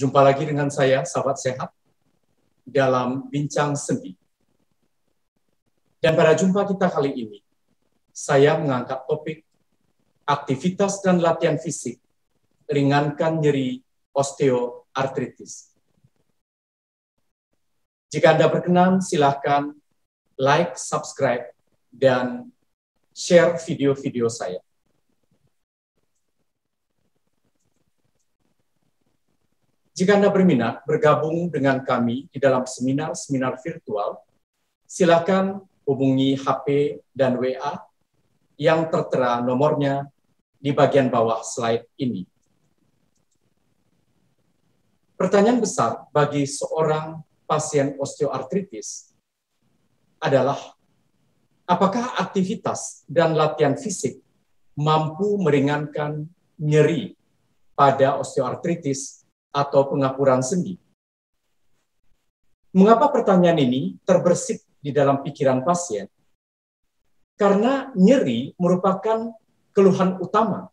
Jumpa lagi dengan saya, sahabat sehat, dalam Bincang Sendi. Dan pada jumpa kita kali ini, saya mengangkat topik aktivitas dan latihan fisik ringankan nyeri osteoartritis. Jika Anda berkenan, silakan like, subscribe, dan share video-video saya. Jika Anda berminat bergabung dengan kami di dalam seminar-seminar virtual, silakan hubungi HP dan WA yang tertera nomornya di bagian bawah slide ini. Pertanyaan besar bagi seorang pasien osteoartritis adalah apakah aktivitas dan latihan fisik mampu meringankan nyeri pada osteoartritis atau pengapuran sendi? Mengapa pertanyaan ini terbersit di dalam pikiran pasien? Karena nyeri merupakan keluhan utama,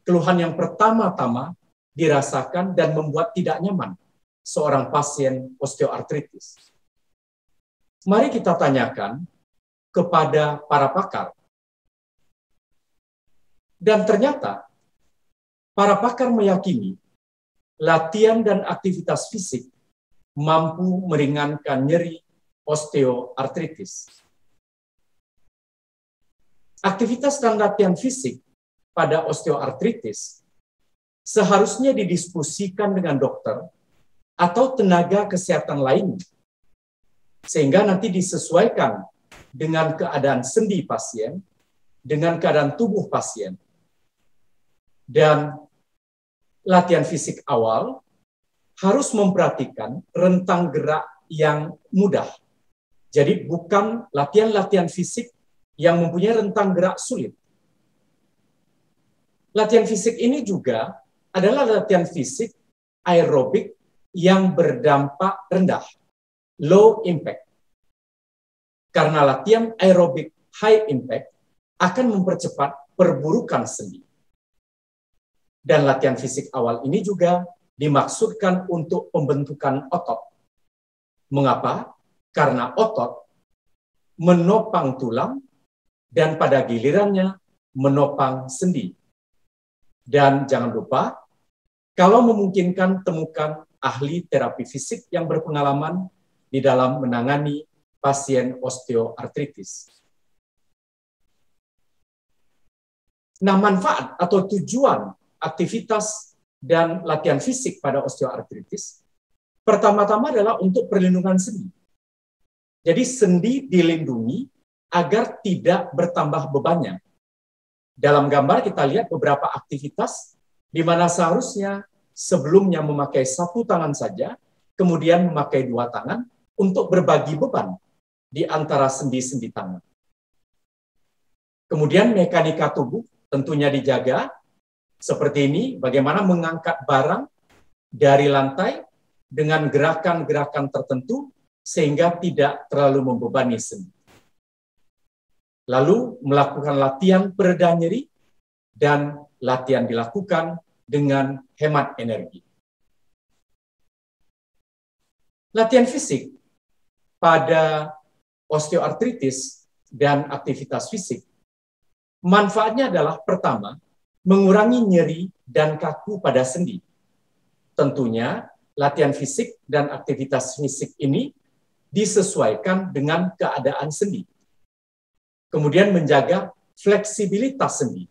keluhan yang pertama-tama dirasakan dan membuat tidak nyaman seorang pasien osteoartritis. Mari kita tanyakan kepada para pakar. Dan ternyata para pakar meyakini latihan dan aktivitas fisik mampu meringankan nyeri osteoartritis. Aktivitas dan latihan fisik pada osteoartritis seharusnya didiskusikan dengan dokter atau tenaga kesehatan lain, sehingga nanti disesuaikan dengan keadaan sendi pasien, dengan keadaan tubuh pasien. Dan latihan fisik awal harus memperhatikan rentang gerak yang mudah. Jadi bukan latihan-latihan fisik yang mempunyai rentang gerak sulit. Latihan fisik ini juga adalah latihan fisik aerobik yang berdampak rendah, low impact. Karena latihan aerobik high impact akan mempercepat perburukan sendi. Dan latihan fisik awal ini juga dimaksudkan untuk pembentukan otot. Mengapa? Karena otot menopang tulang dan pada gilirannya menopang sendi. Dan jangan lupa, kalau memungkinkan temukan ahli terapi fisik yang berpengalaman di dalam menangani pasien osteoartritis. Nah, manfaat atau tujuan aktivitas dan latihan fisik pada osteoartritis pertama-tama adalah untuk perlindungan sendi. Jadi sendi dilindungi agar tidak bertambah bebannya. Dalam gambar kita lihat beberapa aktivitas di mana seharusnya sebelumnya memakai satu tangan saja, kemudian memakai dua tangan untuk berbagi beban di antara sendi-sendi tangan. Kemudian mekanika tubuh tentunya dijaga, seperti ini, bagaimana mengangkat barang dari lantai dengan gerakan-gerakan tertentu sehingga tidak terlalu membebani sendi. Lalu melakukan latihan pereda nyeri dan latihan dilakukan dengan hemat energi. Latihan fisik pada osteoartritis dan aktivitas fisik, manfaatnya adalah pertama, mengurangi nyeri dan kaku pada sendi. Tentunya, latihan fisik dan aktivitas fisik ini disesuaikan dengan keadaan sendi. Kemudian menjaga fleksibilitas sendi,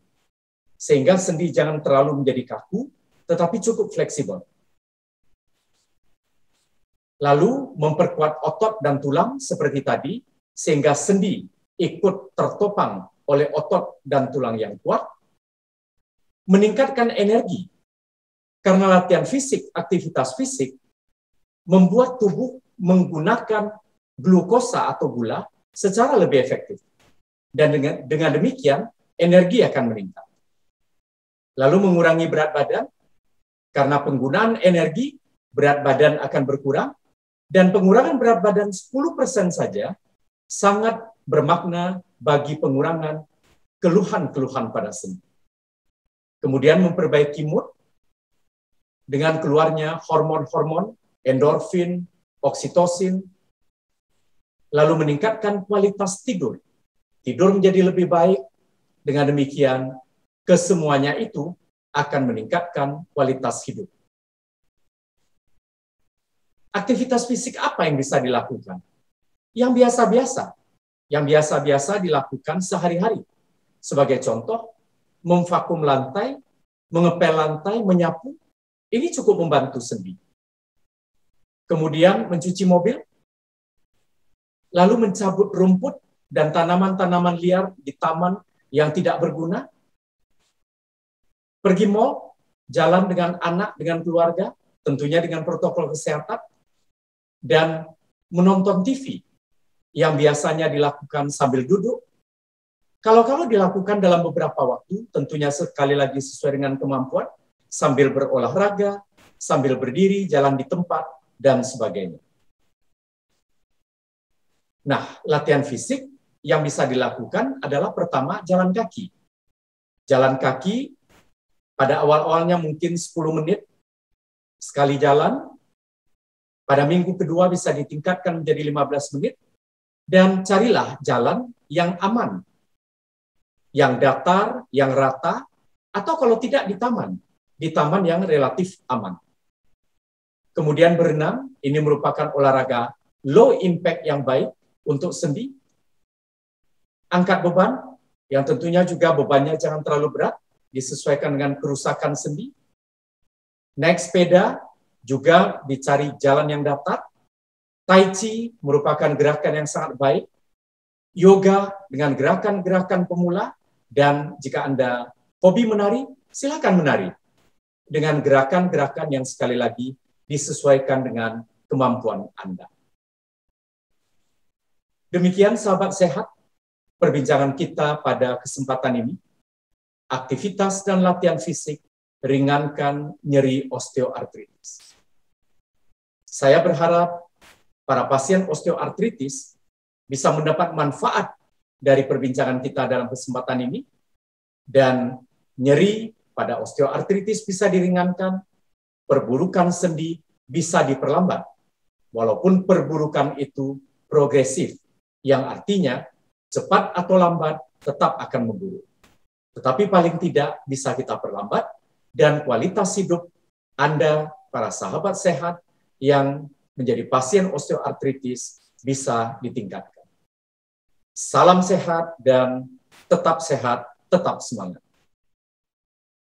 sehingga sendi jangan terlalu menjadi kaku, tetapi cukup fleksibel. Lalu memperkuat otot dan tulang seperti tadi, sehingga sendi ikut tertopang oleh otot dan tulang yang kuat. Meningkatkan energi, karena latihan fisik, aktivitas fisik, membuat tubuh menggunakan glukosa atau gula secara lebih efektif. Dan dengan demikian, energi akan meningkat. Lalu mengurangi berat badan, karena penggunaan energi, berat badan akan berkurang, dan pengurangan berat badan 10% saja sangat bermakna bagi pengurangan keluhan-keluhan pada sendi. Kemudian memperbaiki mood, dengan keluarnya hormon-hormon, endorfin, oksitosin, lalu meningkatkan kualitas tidur. Tidur menjadi lebih baik, dengan demikian kesemuanya itu akan meningkatkan kualitas hidup. Aktivitas fisik apa yang bisa dilakukan? Yang biasa-biasa. Yang biasa-biasa dilakukan sehari-hari. Sebagai contoh, memvakum lantai, mengepel lantai, menyapu, ini cukup membantu sendi. Kemudian mencuci mobil, lalu mencabut rumput dan tanaman-tanaman liar di taman yang tidak berguna. Pergi mal, jalan dengan anak, dengan keluarga, tentunya dengan protokol kesehatan, dan menonton TV yang biasanya dilakukan sambil duduk. Kalau dilakukan dalam beberapa waktu, tentunya sekali lagi sesuai dengan kemampuan, sambil berolahraga, sambil berdiri, jalan di tempat, dan sebagainya. Nah, latihan fisik yang bisa dilakukan adalah pertama, jalan kaki. Jalan kaki pada awal-awalnya mungkin 10 menit sekali jalan, pada minggu kedua bisa ditingkatkan menjadi 15 menit, dan carilah jalan yang aman, yang datar, yang rata, atau kalau tidak di taman yang relatif aman. Kemudian berenang, ini merupakan olahraga low impact yang baik untuk sendi. Angkat beban, yang tentunya juga bebannya jangan terlalu berat, disesuaikan dengan kerusakan sendi. Naik sepeda, juga dicari jalan yang datar. Tai Chi merupakan gerakan yang sangat baik. Yoga dengan gerakan-gerakan pemula, dan jika Anda hobi menari, silakan menari dengan gerakan-gerakan yang sekali lagi disesuaikan dengan kemampuan Anda. Demikian sahabat sehat, perbincangan kita pada kesempatan ini. Aktivitas dan latihan fisik ringankan nyeri osteoartritis. Saya berharap para pasien osteoartritis bisa mendapat manfaat dari perbincangan kita dalam kesempatan ini, dan nyeri pada osteoartritis bisa diringankan, perburukan sendi bisa diperlambat, walaupun perburukan itu progresif, yang artinya cepat atau lambat tetap akan memburuk. Tetapi paling tidak bisa kita perlambat, dan kualitas hidup Anda, para sahabat sehat yang menjadi pasien osteoartritis, bisa ditingkatkan. Salam sehat dan tetap sehat, tetap semangat.